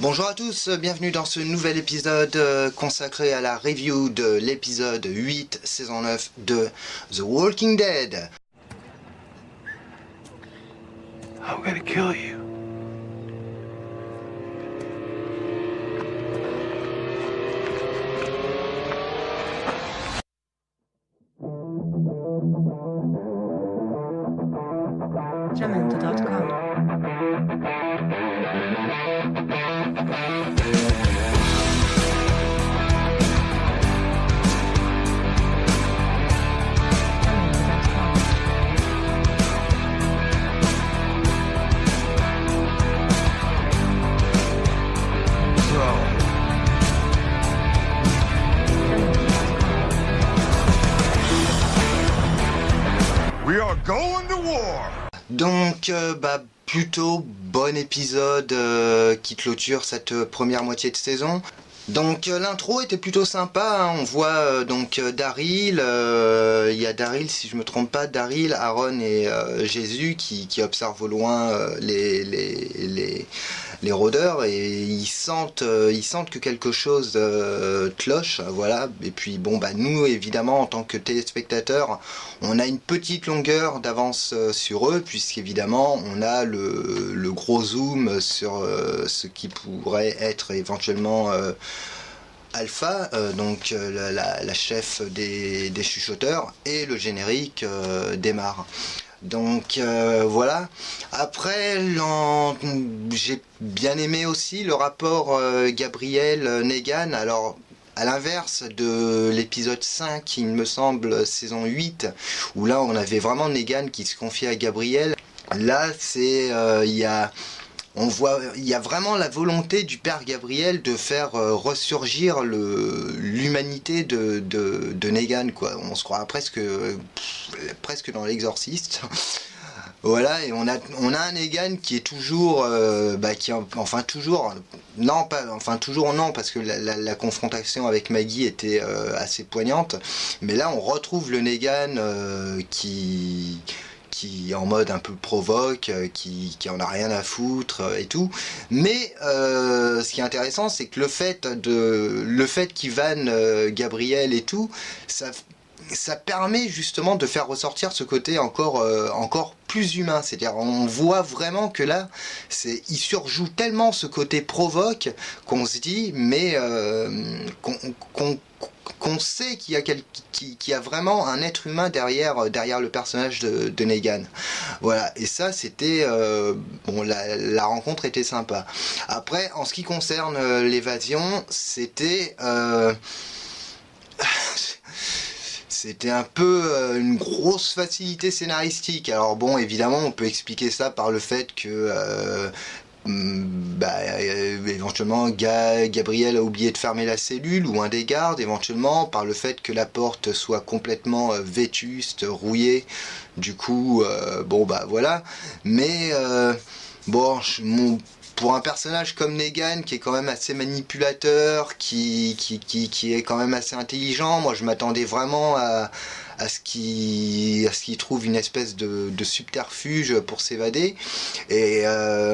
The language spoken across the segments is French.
Bonjour à tous, bienvenue dans ce nouvel épisode consacré à la review de l'épisode 8, saison 9 de The Walking Dead. I'm gonna kill you. Jamendo.com. We are going to war. Donc, plutôt bon épisode qui clôture cette première moitié de saison. Donc l'intro était plutôt sympa, hein. On voit Daryl, il y a Daryl, si je me trompe pas, Daryl, Aaron et Jésus qui observent au loin les rôdeurs et ils sentent que quelque chose cloche, voilà. Et puis nous évidemment en tant que téléspectateurs, on a une petite longueur d'avance sur eux puisqu'évidemment on a le gros zoom sur ce qui pourrait être éventuellement Alpha, la chef des chuchoteurs, et le générique démarre. Donc voilà. Après, j'ai bien aimé aussi le rapport Gabriel-Negan. Alors, à l'inverse de l'épisode 5, il me semble, saison 8, où là on avait vraiment Negan qui se confiait à Gabriel. Là, c'est il y a vraiment la volonté du père Gabriel de faire ressurgir l'humanité de Negan, quoi. On se croit presque dans l'Exorciste. Voilà, et on a un Negan qui est toujours, toujours non, parce que la confrontation avec Maggie était assez poignante, mais là on retrouve le Negan qui en mode un peu provoque, qui en a rien à foutre et tout. Mais ce qui est intéressant, c'est que le fait qu'il vanne Gabriel et tout, ça permet justement de faire ressortir ce côté encore plus humain. C'est-à-dire, on voit vraiment que là, il surjoue tellement ce côté provoque qu'on se dit, mais qu'on sait qu'il y a vraiment un être humain derrière le personnage de Negan. Voilà, et ça c'était la rencontre était sympa. Après, en ce qui concerne l'évasion, c'était un peu une grosse facilité scénaristique. Alors bon, évidemment, on peut expliquer ça par le fait que éventuellement Gabriel a oublié de fermer la cellule ou un des gardes, éventuellement par le fait que la porte soit complètement vétuste, rouillée, du coup voilà, mais pour un personnage comme Negan qui est quand même assez manipulateur, qui est quand même assez intelligent, moi je m'attendais vraiment à ce qu'il trouve une espèce de subterfuge pour s'évader. Et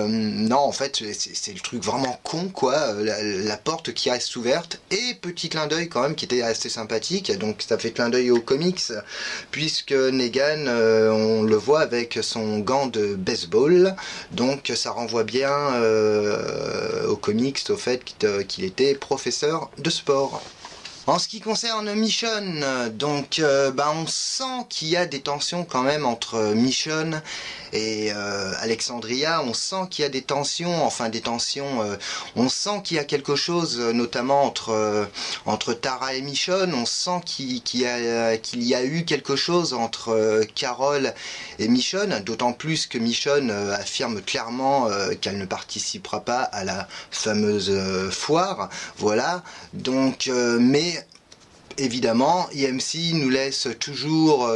non, en fait, c'est le truc vraiment con, quoi. La porte qui reste ouverte, et petit clin d'œil quand même qui était assez sympathique. Donc ça fait clin d'œil aux comics, puisque Negan, on le voit avec son gant de baseball. Donc ça renvoie bien aux comics, au fait qu'il était professeur de sport. En ce qui concerne Michonne, on sent qu'il y a des tensions quand même entre Michonne et Alexandria. On sent qu'il y a des tensions, on sent qu'il y a quelque chose, notamment entre Tara et Michonne. On sent qu'il y a eu quelque chose entre Carol et Michonne, d'autant plus que Michonne affirme clairement qu'elle ne participera pas à la fameuse foire. Voilà, donc mais évidemment, IMC nous laisse toujours,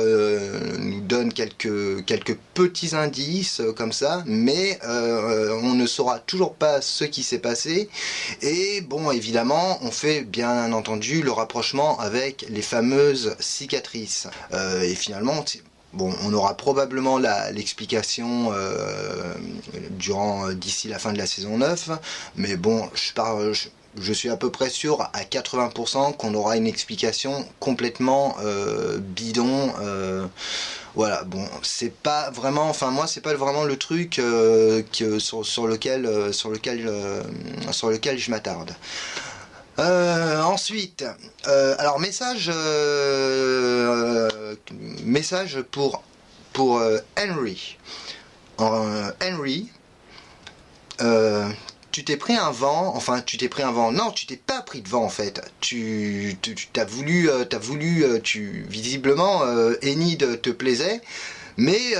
nous donne quelques petits indices comme ça, mais on ne saura toujours pas ce qui s'est passé. Et bon, évidemment, on fait bien entendu le rapprochement avec les fameuses cicatrices. Et finalement, Bon, on aura probablement l'explication d'ici la fin de la saison 9, mais bon, je suis à peu près sûr à 80% qu'on aura une explication complètement bidon. Voilà, bon, c'est pas vraiment, enfin moi c'est pas vraiment le truc sur lequel je m'attarde. Ensuite, alors message pour Henry. Henry, tu t'es pris un vent, non, tu t'es pas pris de vent en fait. Visiblement, Enid te plaisait. Mais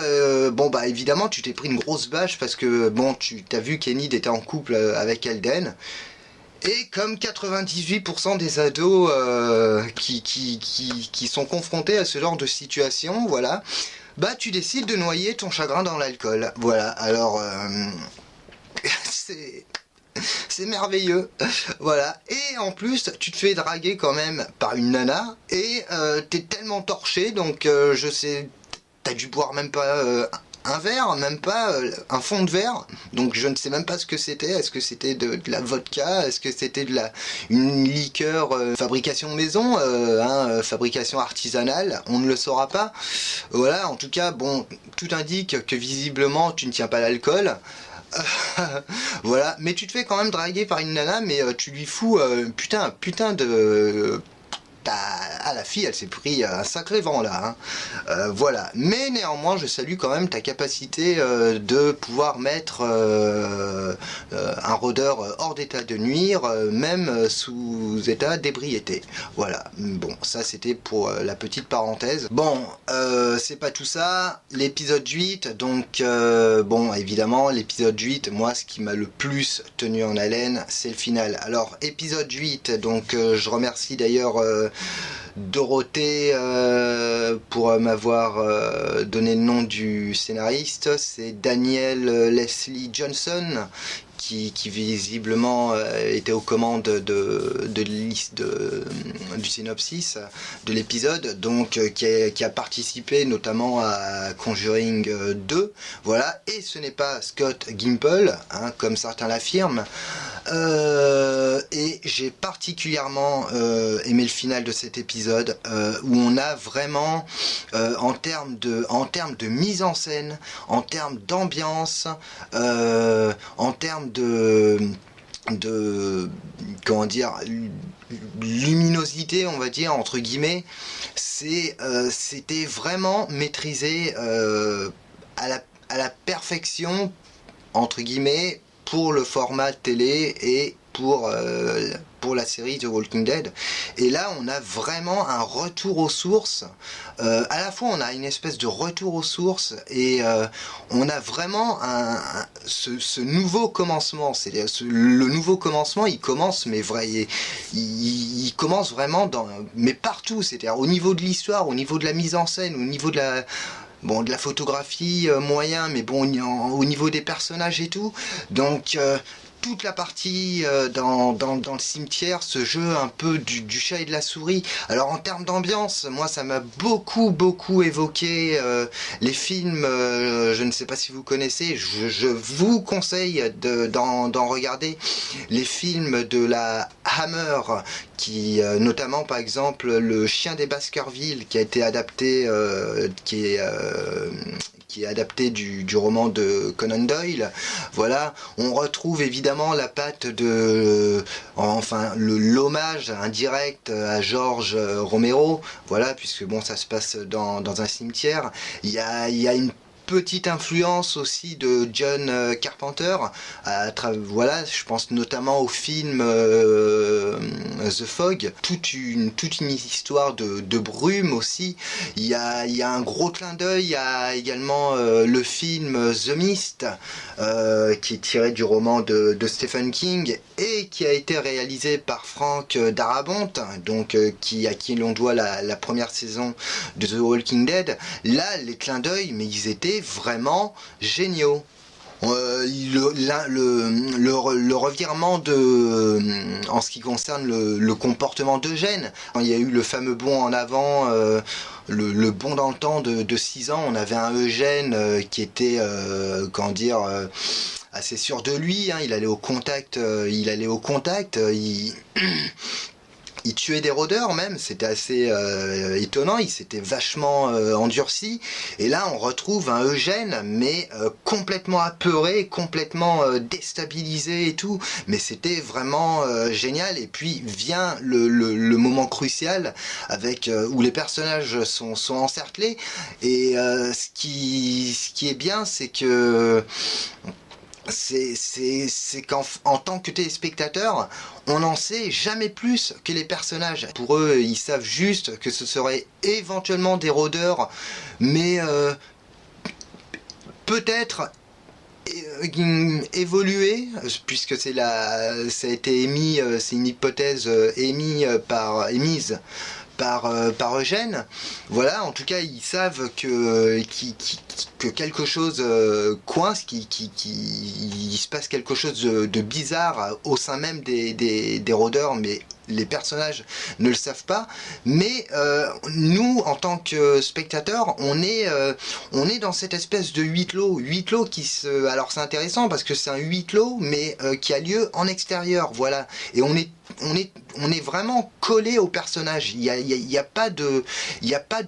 bon bah évidemment tu t'es pris une grosse bâche parce que bon tu t'as vu qu'Enid était en couple avec Elden. Et comme 98% des ados qui sont confrontés à ce genre de situation, voilà, bah tu décides de noyer ton chagrin dans l'alcool. Voilà, alors c'est merveilleux, voilà. Et en plus, tu te fais draguer quand même par une nana et t'es tellement torché, donc je sais, t'as dû boire même pas un verre, même pas un fond de verre, donc je ne sais même pas ce que c'était. Est-ce que c'était de la vodka, est-ce que c'était une liqueur fabrication maison, fabrication artisanale, on ne le saura pas. Voilà, en tout cas, bon, tout indique que visiblement tu ne tiens pas l'alcool. Voilà, mais tu te fais quand même draguer par une nana, mais tu lui fous putain de... la fille, elle s'est pris un sacré vent là, hein. Voilà, mais néanmoins je salue quand même ta capacité de pouvoir mettre un rôdeur hors d'état de nuire, même sous état d'ébriété. Voilà, bon, ça c'était pour la petite parenthèse. Bon, c'est pas tout ça, l'épisode 8, donc bon, évidemment l'épisode 8, moi ce qui m'a le plus tenu en haleine, c'est le final. Alors épisode 8, donc je remercie d'ailleurs Dorothée pour m'avoir donné le nom du scénariste. C'est Daniel Leslie Johnson qui visiblement était aux commandes du synopsis de l'épisode, donc qui a participé notamment à Conjuring 2, voilà, et ce n'est pas Scott Gimple, hein, comme certains l'affirment. Et j'ai particulièrement aimé le final de cet épisode où on a vraiment en termes de mise en scène, en termes d'ambiance, en termes de comment dire, luminosité, on va dire entre guillemets, c'était vraiment maîtrisé à la perfection entre guillemets pour le format télé et pour la série The Walking Dead. Et là on a vraiment un retour aux sources, à la fois on a une espèce de retour aux sources et on a vraiment ce nouveau commencement. C'est-à-dire le nouveau commencement, il commence mais vrai, il commence vraiment mais partout, c'est-à-dire au niveau de l'histoire, au niveau de la mise en scène, au niveau de la photographie moyen, mais bon au niveau des personnages et tout, donc toute la partie dans le cimetière, ce jeu un peu du chat et de la souris. Alors en termes d'ambiance, moi ça m'a beaucoup évoqué les films, je ne sais pas si vous connaissez, je vous conseille d'en regarder les films de la Hammer, qui notamment par exemple Le Chien des Baskerville, qui a été adapté, qui est adapté du roman de Conan Doyle. Voilà, on retrouve évidemment la patte l'hommage indirect à George Romero, voilà, puisque bon, ça se passe dans un cimetière. Il y a une petite influence aussi de John Carpenter, voilà, je pense notamment au film The Fog, toute une histoire de brume aussi. Il y a un gros clin d'œil, il y a également le film The Mist, qui est tiré du roman de Stephen King et qui a été réalisé par Frank Darabont, donc à qui l'on doit la première saison de The Walking Dead. Là, les clins d'œil, mais ils étaient vraiment géniaux. Le revirement en ce qui concerne le comportement d'Eugène. Il y a eu le fameux bond en avant, le bond dans le temps de 6 ans. On avait un Eugène qui était, assez sûr de lui. Hein. Il allait au contact, il tuait des rôdeurs même, c'était assez étonnant, il s'était vachement endurci. Et là on retrouve un Eugène, mais complètement apeuré, complètement déstabilisé et tout. Mais c'était vraiment génial. Et puis vient le moment crucial avec où les personnages sont encerclés. Et ce qui est bien, c'est que c'est qu'en tant que téléspectateur, on n'en sait jamais plus que les personnages. Pour eux, ils savent juste que ce serait éventuellement des rôdeurs, mais peut-être évoluer, puisque ça a été émis, c'est une hypothèse émise par Eugène. Voilà, en tout cas, ils savent que quelque chose coince, il se passe quelque chose de bizarre au sein même des rôdeurs, mais les personnages ne le savent pas. Mais nous, en tant que spectateurs, on est dans cette espèce de huis clos alors c'est intéressant parce que c'est un huis clos, mais qui a lieu en extérieur, voilà. Et on est vraiment collé au personnage. Il y a pas de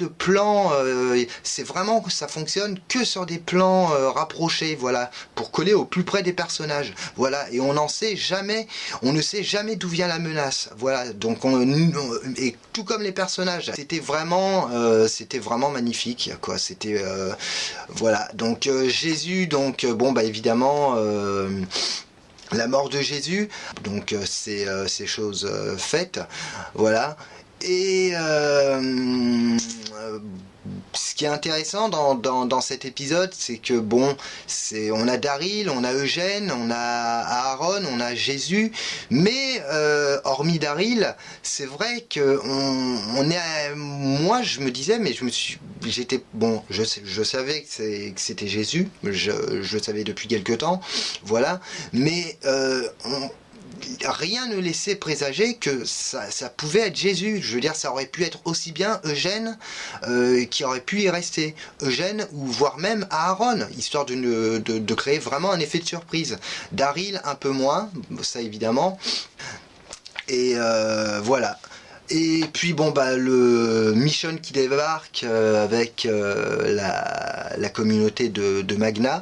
plan. C'est vraiment, ça fonctionne que sur des plans rapprochés, voilà, pour coller au plus près des personnages, voilà. Et on ne sait jamais d'où vient la menace, voilà. Donc et tout comme les personnages, c'était vraiment magnifique, quoi. C'était voilà. Donc Jésus, donc bon bah évidemment. La mort de Jésus, donc c'est chose faite, voilà. Et ce qui est intéressant dans cet épisode, c'est que bon, on a Daryl, on a Eugène, on a Aaron, on a Jésus, mais hormis Daryl, c'est vrai que moi je me disais, mais je savais que c'était Jésus, je le savais depuis quelque temps, voilà, mais rien ne laissait présager que ça pouvait être Jésus. Je veux dire, ça aurait pu être aussi bien Eugène qui aurait pu y rester. Eugène, ou voire même Aaron, histoire de créer vraiment un effet de surprise. Daryl, un peu moins, ça évidemment. Et voilà. Et puis bon bah le Michonne qui débarque avec la communauté de Magna.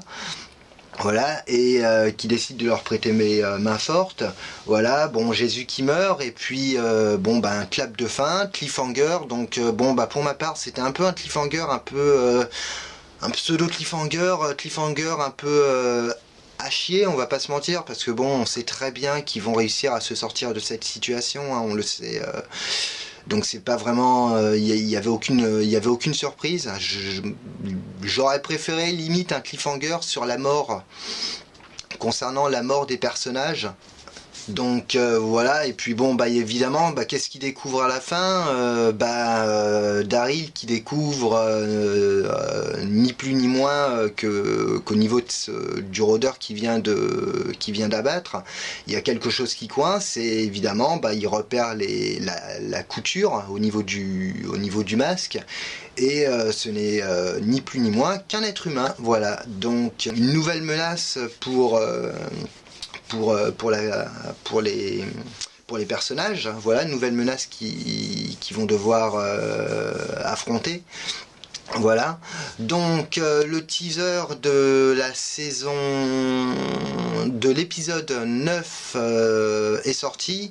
Voilà, et qui décide de leur prêter mes mains fortes. Voilà, bon, Jésus qui meurt, et puis bon, bah, un clap de fin, cliffhanger. Donc bon, bah, pour ma part, c'était un peu un cliffhanger, un pseudo cliffhanger un peu à chier, on va pas se mentir, parce que bon, on sait très bien qu'ils vont réussir à se sortir de cette situation, hein, on le sait. Donc c'est pas vraiment, il y avait aucune surprise. J'aurais préféré limite un cliffhanger sur la mort, concernant la mort des personnages. Donc voilà, et puis bon bah évidemment qu'est-ce qu'il découvre à la fin, Daryl qui découvre ni plus ni moins qu'au niveau du rôdeur qui vient d'abattre, il y a quelque chose qui coince, et évidemment il repère la couture au niveau du masque, et ce n'est ni plus ni moins qu'un être humain, voilà. Donc une nouvelle menace pour les personnages, voilà, nouvelles menaces qui vont devoir affronter. Voilà, donc le teaser de la saison de l'épisode 9 est sorti.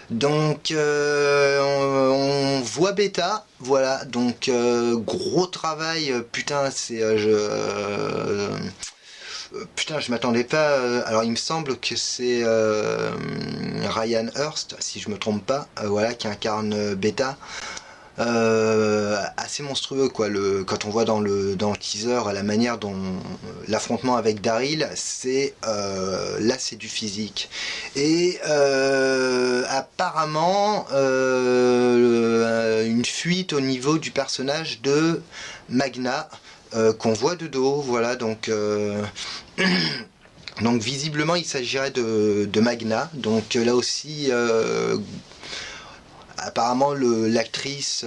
Donc on voit Beta, voilà, donc gros travail, putain, putain, je m'attendais pas. Alors, il me semble que c'est Ryan Hurst, si je me trompe pas, voilà, qui incarne Beta. Assez monstrueux, quoi. Quand on voit dans le teaser la manière dont l'affrontement avec Daryl, là, c'est du physique. Et apparemment, une fuite au niveau du personnage de Magna. Qu'on voit de dos, voilà, donc Donc visiblement il s'agirait de Magna, donc là aussi apparemment l'actrice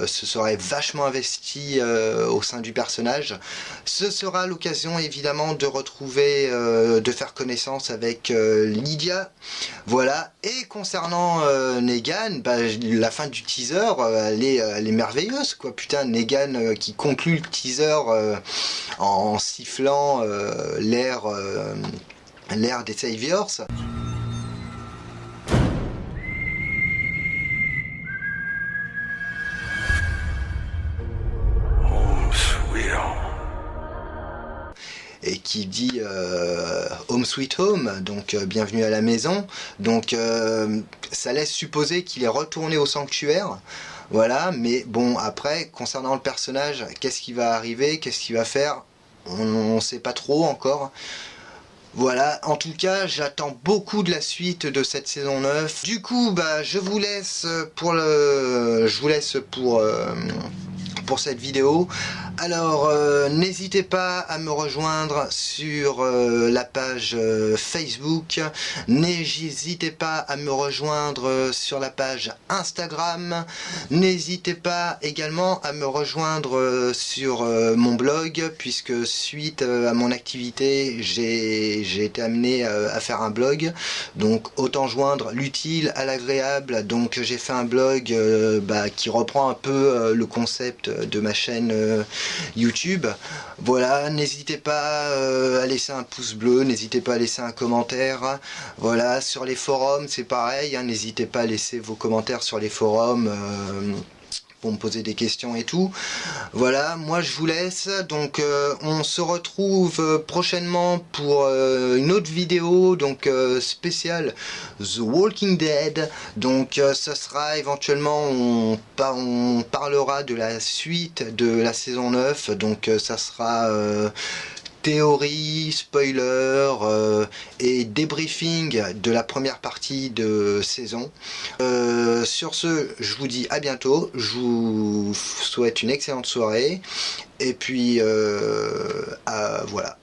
se serait vachement investie au sein du personnage. Ce sera l'occasion évidemment de retrouver, de faire connaissance avec Lydia. Voilà. Et concernant Negan, bah, la fin du teaser, elle est merveilleuse, quoi. Putain, Negan qui conclut le teaser en sifflant l'air des Saviors. Et qui dit Home Sweet Home, donc bienvenue à la maison. Donc ça laisse supposer qu'il est retourné au sanctuaire. Voilà, mais bon, après, concernant le personnage, qu'est-ce qui va arriver, qu'est-ce qu'il va faire, on ne sait pas trop encore. Voilà, en tout cas, j'attends beaucoup de la suite de cette saison 9. Du coup, bah, je vous laisse pour cette vidéo. Alors n'hésitez pas à me rejoindre sur la page Facebook, n'hésitez pas à me rejoindre sur la page Instagram, n'hésitez pas également à me rejoindre sur mon blog, puisque suite à mon activité j'ai été amené à faire un blog, donc autant joindre l'utile à l'agréable. Donc j'ai fait un blog qui reprend un peu le concept de ma chaîne YouTube. Voilà, n'hésitez pas à laisser un pouce bleu, n'hésitez pas à laisser un commentaire. Voilà, sur les forums c'est pareil, hein, n'hésitez pas à laisser vos commentaires sur les forums pour me poser des questions et tout. Voilà, moi je vous laisse, donc on se retrouve prochainement pour une autre vidéo, donc spéciale The Walking Dead. Donc ça sera éventuellement, on parlera de la suite de la saison 9, donc ça sera théorie, spoiler et débriefing de la première partie de saison. Sur ce, je vous dis à bientôt, je vous souhaite une excellente soirée, et puis voilà.